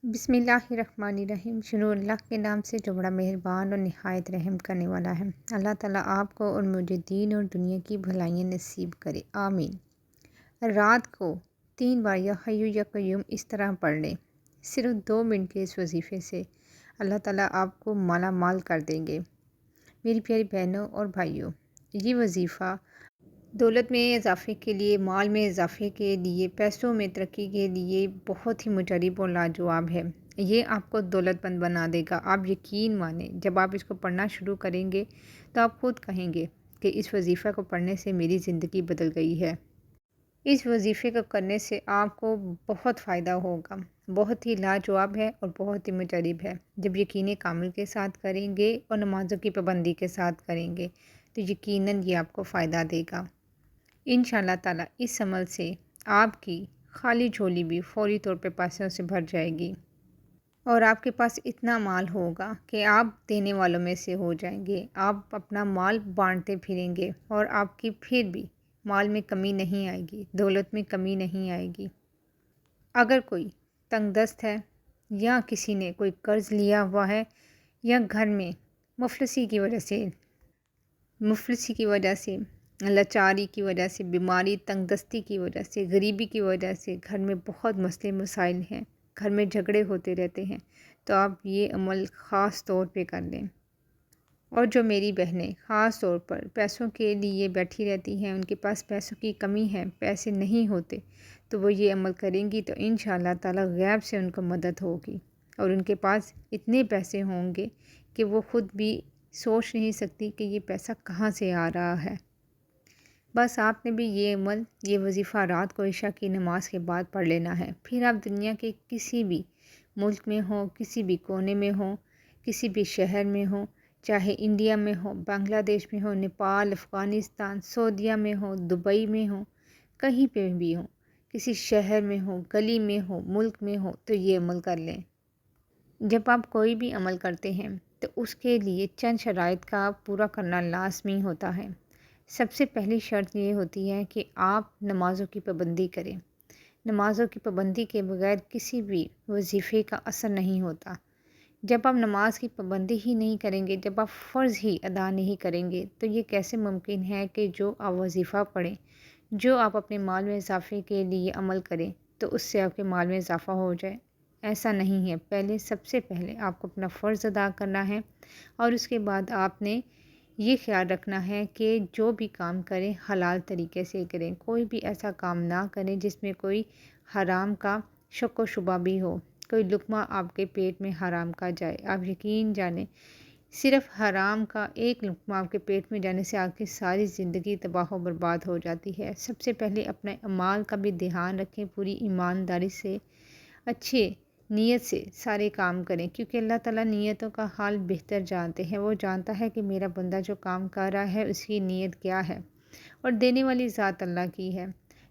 بسم اللہ الرحمن الرحیم۔ شروع اللہ کے نام سے جو بڑا مہربان اور نہایت رحم کرنے والا ہے۔ اللہ تعالیٰ آپ کو اور مجھے دین اور دنیا کی بھلائیاں نصیب کرے، آمین۔ رات کو 3 بار یا حی یا قیوم اس طرح پڑھ لیں۔ صرف 2 منٹ کے اس وظیفے سے اللہ تعالیٰ آپ کو مالا مال کر دیں گے۔ میری پیاری بہنوں اور بھائیوں، یہ وظیفہ دولت میں اضافے کے لیے، مال میں اضافے کے لیے، پیسوں میں ترقی کے لیے بہت ہی مجرب اور لاجواب ہے۔ یہ آپ کو دولت مند بنا دے گا، آپ یقین مانیں۔ جب آپ اس کو پڑھنا شروع کریں گے تو آپ خود کہیں گے کہ اس وظیفہ کو پڑھنے سے میری زندگی بدل گئی ہے۔ اس وظیفے کو کرنے سے آپ کو بہت فائدہ ہوگا، بہت ہی لاجواب ہے اور بہت ہی مجرب ہے۔ جب یقین کامل کے ساتھ کریں گے اور نمازوں کی پابندی کے ساتھ کریں گے تو یقیناً یہ آپ کو فائدہ دے گا۔ انشاءاللہ تعالیٰ اس عمل سے آپ کی خالی جھولی بھی فوری طور پہ پیسوں سے بھر جائے گی اور آپ کے پاس اتنا مال ہوگا کہ آپ دینے والوں میں سے ہو جائیں گے۔ آپ اپنا مال بانٹتے پھریں گے اور آپ کی پھر بھی مال میں کمی نہیں آئے گی، دولت میں کمی نہیں آئے گی۔ اگر کوئی تنگ دست ہے یا کسی نے کوئی قرض لیا ہوا ہے یا گھر میں مفلسی کی وجہ سے لاچاری کی وجہ سے، بیماری، تنگ دستی کی وجہ سے، غریبی کی وجہ سے گھر میں بہت مسئلے مسائل ہیں، گھر میں جھگڑے ہوتے رہتے ہیں، تو آپ یہ عمل خاص طور پہ کر لیں۔ اور جو میری بہنیں خاص طور پر پیسوں کے لیے بیٹھی رہتی ہیں، ان کے پاس پیسوں کی کمی ہے، پیسے نہیں ہوتے، تو وہ یہ عمل کریں گی تو انشاءاللہ تعالیٰ غیب سے ان کو مدد ہوگی اور ان کے پاس اتنے پیسے ہوں گے کہ وہ خود بھی سوچ نہیں سکتی کہ یہ پیسہ کہاں سے آ رہا ہے۔ بس آپ نے بھی یہ عمل، یہ وظیفہ رات کو عشاء کی نماز کے بعد پڑھ لینا ہے۔ پھر آپ دنیا کے کسی بھی ملک میں ہوں، کسی بھی کونے میں ہوں، کسی بھی شہر میں ہوں، چاہے انڈیا میں ہو، بنگلہ دیش میں ہو، نیپال، افغانستان، سعودیہ میں ہو، دبئی میں ہو، کہیں پہ بھی ہوں، کسی شہر میں ہو، گلی میں ہو، ملک میں ہو، تو یہ عمل کر لیں۔ جب آپ کوئی بھی عمل کرتے ہیں تو اس کے لیے چند شرائط کا پورا کرنا لازمی ہوتا ہے۔ سب سے پہلی شرط یہ ہوتی ہے کہ آپ نمازوں کی پابندی کریں۔ نمازوں کی پابندی کے بغیر کسی بھی وظیفے کا اثر نہیں ہوتا۔ جب آپ نماز کی پابندی ہی نہیں کریں گے، جب آپ فرض ہی ادا نہیں کریں گے تو یہ کیسے ممکن ہے کہ جو آپ وظیفہ پڑھیں، جو آپ اپنے مال میں اضافے کے لیے عمل کریں تو اس سے آپ کے مال میں اضافہ ہو جائے؟ ایسا نہیں ہے۔ سب سے پہلے آپ کو اپنا فرض ادا کرنا ہے اور اس کے بعد آپ نے یہ خیال رکھنا ہے کہ جو بھی کام کریں حلال طریقے سے کریں، کوئی بھی ایسا کام نہ کریں جس میں کوئی حرام کا شک و شبہ بھی ہو، کوئی لقمہ آپ کے پیٹ میں حرام کا جائے۔ آپ یقین جانیں، صرف حرام کا ایک لقمہ آپ کے پیٹ میں جانے سے آپ کی ساری زندگی تباہ و برباد ہو جاتی ہے۔ سب سے پہلے اپنے اعمال کا بھی دھیان رکھیں، پوری ایمانداری سے، اچھے نیت سے سارے کام کریں، کیونکہ اللہ تعالیٰ نیتوں کا حال بہتر جانتے ہیں۔ وہ جانتا ہے کہ میرا بندہ جو کام کر رہا ہے اس کی نیت کیا ہے، اور دینے والی ذات اللہ کی ہے۔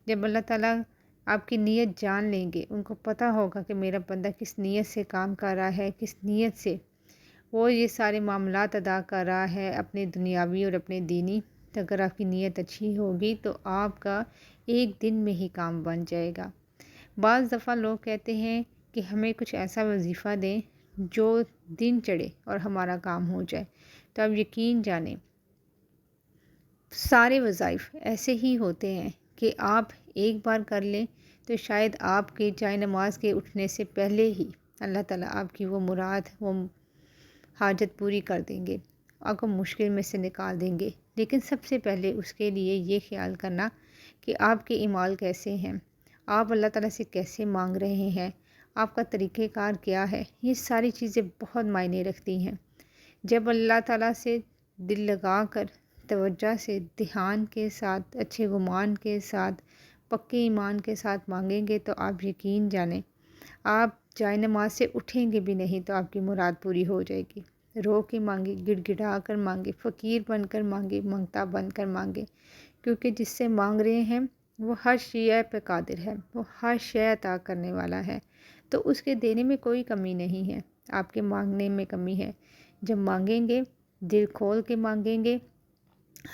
جب اللہ تعالیٰ آپ کی نیت جان لیں گے، ان کو پتہ ہوگا کہ میرا بندہ کس نیت سے کام کر رہا ہے، کس نیت سے وہ یہ سارے معاملات ادا کر رہا ہے، اپنے دنیاوی اور اپنے دینی، تو اگر آپ کی نیت اچھی ہوگی تو آپ کا ایک دن میں ہی کام بن جائے گا۔ بعض دفعہ لوگ کہتے ہیں کہ ہمیں کچھ ایسا وظیفہ دیں جو دن چڑھے اور ہمارا کام ہو جائے، تو آپ یقین جانیں سارے وظائف ایسے ہی ہوتے ہیں کہ آپ ایک بار کر لیں تو شاید آپ کے جائے نماز کے اٹھنے سے پہلے ہی اللہ تعالیٰ آپ کی وہ مراد، وہ حاجت پوری کر دیں گے، آپ کو مشکل میں سے نکال دیں گے۔ لیکن سب سے پہلے اس کے لیے یہ خیال کرنا کہ آپ کے اعمال کیسے ہیں، آپ اللہ تعالیٰ سے کیسے مانگ رہے ہیں، آپ کا طریقہ کار کیا ہے۔ یہ ساری چیزیں بہت معنی رکھتی ہیں۔ جب اللہ تعالیٰ سے دل لگا کر، توجہ سے، دھیان کے ساتھ، اچھے گمان کے ساتھ، پکے ایمان کے ساتھ مانگیں گے تو آپ یقین جانیں آپ جائے نماز سے اٹھیں گے بھی نہیں تو آپ کی مراد پوری ہو جائے گی۔ رو کے مانگے، گڑ گڑا کر مانگے، فقیر بن کر مانگے، منگتا بن کر مانگے، کیونکہ جس سے مانگ رہے ہیں وہ ہر شے پہ قادر ہے، وہ ہر شے عطا کرنے والا ہے، تو اس کے دینے میں کوئی کمی نہیں ہے، آپ کے مانگنے میں کمی ہے۔ جب مانگیں گے، دل کھول کے مانگیں گے،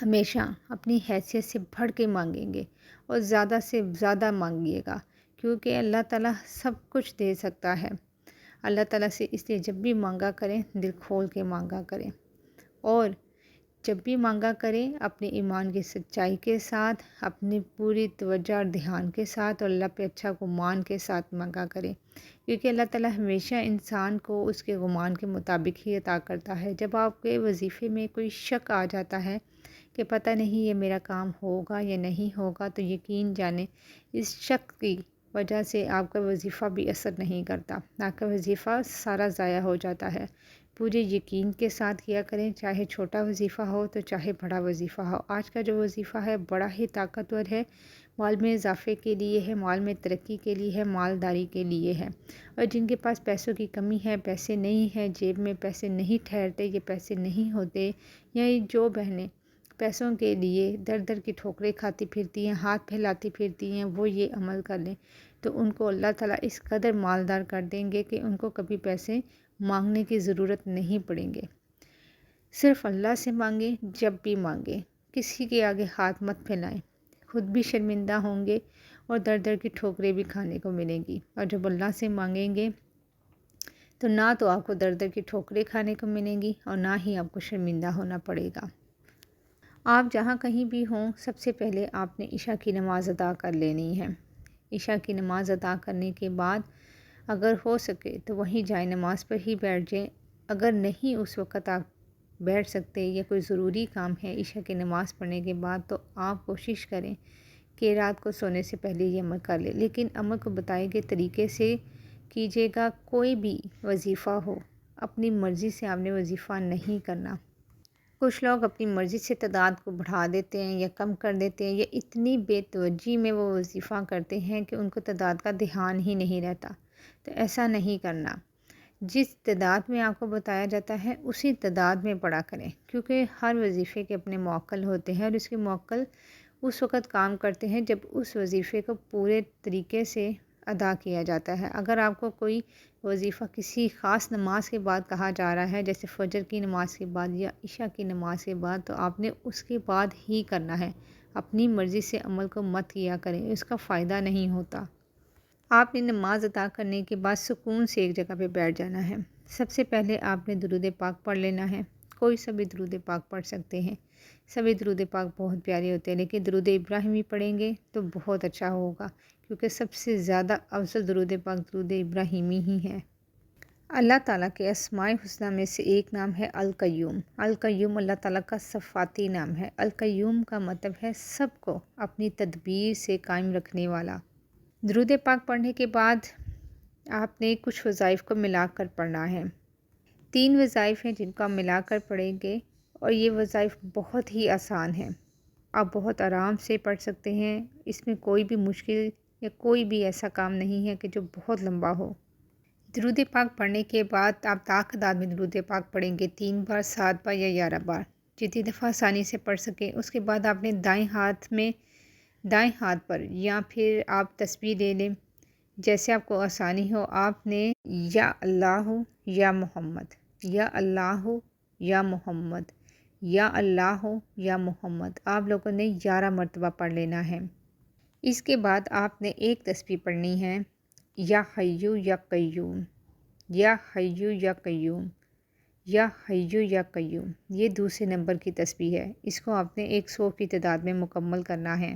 ہمیشہ اپنی حیثیت سے بڑھ کے مانگیں گے اور زیادہ سے زیادہ مانگیے گا، کیونکہ اللہ تعالیٰ سب کچھ دے سکتا ہے۔ اللہ تعالیٰ سے اس لیے جب بھی مانگا کریں دل کھول کے مانگا کریں، اور جب بھی مانگا کریں اپنے ایمان کی سچائی کے ساتھ، اپنی پوری توجہ اور دھیان کے ساتھ، اور اللہ پہ اچھا گمان کے ساتھ مانگا کریں، کیونکہ اللہ تعالیٰ ہمیشہ انسان کو اس کے گمان کے مطابق ہی عطا کرتا ہے۔ جب آپ کے وظیفے میں کوئی شک آ جاتا ہے کہ پتہ نہیں یہ میرا کام ہوگا یا نہیں ہوگا، تو یقین جانیں اس شک کی وجہ سے آپ کا وظیفہ بھی اثر نہیں کرتا، آپ کا وظیفہ سارا ضائع ہو جاتا ہے۔ پورے یقین کے ساتھ کیا کریں، چاہے چھوٹا وظیفہ ہو تو چاہے بڑا وظیفہ ہو۔ آج کا جو وظیفہ ہے بڑا ہی طاقتور ہے، مال میں اضافے کے لیے ہے، مال میں ترقی کے لیے ہے، مالداری کے لیے ہے، اور جن کے پاس پیسوں کی کمی ہے، پیسے نہیں ہیں، جیب میں پیسے نہیں ٹھہرتے، یہ پیسے نہیں ہوتے، یا یہ جو بہنیں پیسوں کے لیے در در کی ٹھوکریں کھاتی پھرتی ہیں، ہاتھ پھیلاتی پھرتی ہیں، وہ یہ عمل کر لیں تو ان کو اللہ تعالیٰ اس قدر مالدار کر دیں گے کہ ان کو کبھی پیسے مانگنے کی ضرورت نہیں پڑیں گے۔ صرف اللہ سے مانگیں، جب بھی مانگیں، کسی کے آگے ہاتھ مت پھیلائیں، خود بھی شرمندہ ہوں گے اور در در کی ٹھوکریں بھی کھانے کو ملیں گی۔ اور جب اللہ سے مانگیں گے تو نہ تو آپ کو در در کی ٹھوکریں کھانے کو ملیں گی اور نہ ہی آپ کو شرمندہ ہونا پڑے گا۔ آپ جہاں کہیں بھی ہوں، سب سے پہلے آپ نے عشاء کی نماز ادا کر لینی ہے۔ عشاء کی نماز ادا کرنے کے بعد اگر ہو سکے تو وہیں جائے نماز پر ہی بیٹھ جائیں۔ اگر نہیں اس وقت آپ بیٹھ سکتے یا کوئی ضروری کام ہے عشاء کی نماز پڑھنے کے بعد، تو آپ کوشش کریں کہ رات کو سونے سے پہلے یہ عمل کر لیں، لیکن عمل کو بتائے گئے طریقے سے کیجیے گا۔ کوئی بھی وظیفہ ہو، اپنی مرضی سے آپ نے وظیفہ نہیں کرنا۔ کچھ لوگ اپنی مرضی سے تعداد کو بڑھا دیتے ہیں یا کم کر دیتے ہیں، یا اتنی بے توجہی میں وہ وظیفہ کرتے ہیں کہ ان کو تعداد کا دھیان ہی نہیں رہتا۔ تو ایسا نہیں کرنا، جس تعداد میں آپ کو بتایا جاتا ہے اسی تعداد میں پڑھا کریں، کیونکہ ہر وظیفے کے اپنے موکل ہوتے ہیں، اور اس کے موکل اس وقت کام کرتے ہیں جب اس وظیفے کو پورے طریقے سے ادا کیا جاتا ہے۔ اگر آپ کو کوئی وظیفہ کسی خاص نماز کے بعد کہا جا رہا ہے، جیسے فجر کی نماز کے بعد یا عشاء کی نماز کے بعد، تو آپ نے اس کے بعد ہی کرنا ہے۔ اپنی مرضی سے عمل کو مت کیا کریں، اس کا فائدہ نہیں ہوتا۔ آپ نے نماز ادا کرنے کے بعد سکون سے ایک جگہ پہ بیٹھ جانا ہے۔ سب سے پہلے آپ نے درود پاک پڑھ لینا ہے۔ کوئی سا بھی درود پاک پڑھ سکتے ہیں، سبھی درود پاک بہت پیارے ہوتے ہیں، لیکن درود ابراہیمی پڑھیں گے تو بہت اچھا ہوگا، کیونکہ سب سے زیادہ افضل درود پاک درود ابراہیمی ہی ہے۔ اللہ تعالیٰ کے اسماء الحسنی میں سے ایک نام ہے القیوم۔ القیوم اللہ تعالیٰ کا صفاتی نام ہے۔ القیوم کا مطلب ہے سب کو اپنی تدبیر سے قائم رکھنے والا۔ درود پاک پڑھنے کے بعد آپ نے کچھ وظائف کو ملا کر پڑھنا ہے۔ 3 وظائف ہیں جن کو آپ ملا کر پڑھیں گے، اور یہ وظائف بہت ہی آسان ہیں، آپ بہت آرام سے پڑھ سکتے ہیں۔ اس میں کوئی بھی مشکل یا کوئی بھی ایسا کام نہیں ہے کہ جو بہت لمبا ہو۔ درود پاک پڑھنے کے بعد آپ تعداد میں درود پاک پڑھیں گے، 3 بار، 7 بار یا 11 بار، جتنی دفعہ آسانی سے پڑھ سکیں۔ اس کے بعد آپ نے دائیں ہاتھ پر یا پھر آپ تسبیح لے لیں، جیسے آپ کو آسانی ہو۔ آپ نے یا اللہ یا محمد، یا اللہ یا محمد، یا اللہ یا محمد، آپ لوگوں نے 11 مرتبہ پڑھ لینا ہے۔ اس کے بعد آپ نے ایک تسبیح پڑھنی ہے، یا حیو یا قیوم، یا حیو یا قیوم، یا حیو یا قیوم۔ یہ دوسرے نمبر کی تسبیح ہے، اس کو آپ نے 100 کی تعداد میں مکمل کرنا ہے۔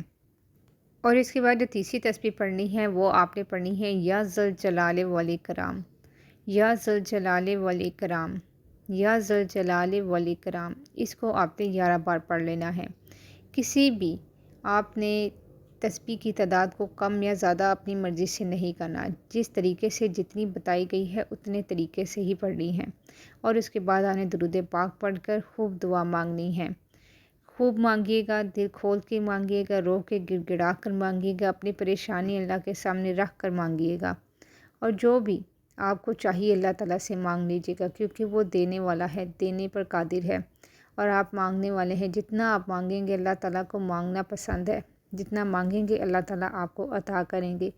اور اس کے بعد جو تیسری تسبیح پڑھنی ہے وہ آپ نے پڑھنی ہے، یا ذل جلال والاکرام، یا ذل جلال والاکرام، یا ذل جلال والاکرام۔ اس کو آپ نے 11 بار پڑھ لینا ہے۔ کسی بھی آپ نے تسبیح کی تعداد کو کم یا زیادہ اپنی مرضی سے نہیں کرنا، جس طریقے سے جتنی بتائی گئی ہے اتنے طریقے سے ہی پڑھنی ہے۔ اور اس کے بعد آپ نے درود پاک پڑھ کر خوب دعا مانگنی ہے۔ خوب مانگیے گا، دل کھول کے مانگیے گا، رو کے گڑ گڑا کر مانگیے گا، اپنی پریشانی اللہ کے سامنے رکھ کر مانگیے گا، اور جو بھی آپ کو چاہیے اللہ تعالیٰ سے مانگ لیجیے گا، کیونکہ وہ دینے والا ہے، دینے پر قادر ہے، اور آپ مانگنے والے ہیں۔ جتنا آپ مانگیں گے اللہ تعالیٰ کو مانگنا پسند ہے، جتنا مانگیں گے اللہ تعالیٰ آپ کو عطا کریں گے۔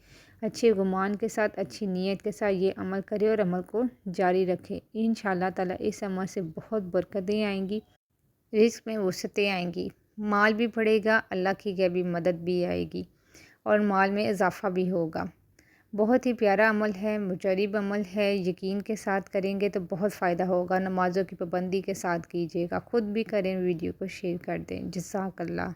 اچھے گمان کے ساتھ، اچھی نیت کے ساتھ یہ عمل کرے اور عمل کو جاری رکھے۔ انشاءاللہ تعالیٰ اس عمل سے بہت برکتیں آئیں گی، رزق میں وسعتیں آئیں گی، مال بھی بڑھے گا، اللہ کی غیبی مدد بھی آئے گی، اور مال میں اضافہ بھی ہوگا۔ بہت ہی پیارا عمل ہے، مجرب عمل ہے، یقین کے ساتھ کریں گے تو بہت فائدہ ہوگا، نمازوں کی پابندی کے ساتھ کیجیے گا، خود بھی کریں، ویڈیو کو شیئر کر دیں، جزاک اللہ۔